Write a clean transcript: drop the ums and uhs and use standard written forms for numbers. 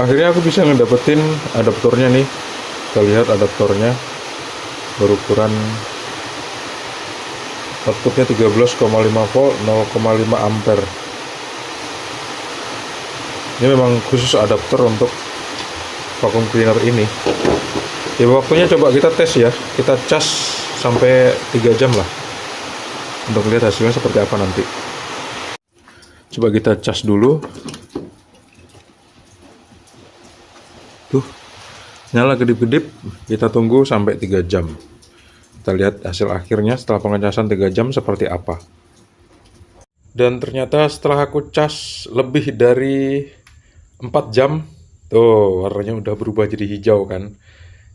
Akhirnya aku bisa ngedapetin adaptornya nih. Kita lihat adaptornya berukuran outputnya 13,5 volt 0,5 ampere. Ini memang khusus adaptor untuk vacuum cleaner ini. Ya, waktunya coba kita tes ya, kita cas sampai 3 jam lah untuk lihat hasilnya seperti apa nanti. Coba kita cas dulu. Tuh, nyala kedip-kedip. Kita tunggu sampai 3 jam. Kita lihat hasil akhirnya setelah pengecasan 3 jam seperti apa. Dan ternyata setelah aku cas lebih dari 4 jam, tuh warnanya udah berubah jadi hijau kan.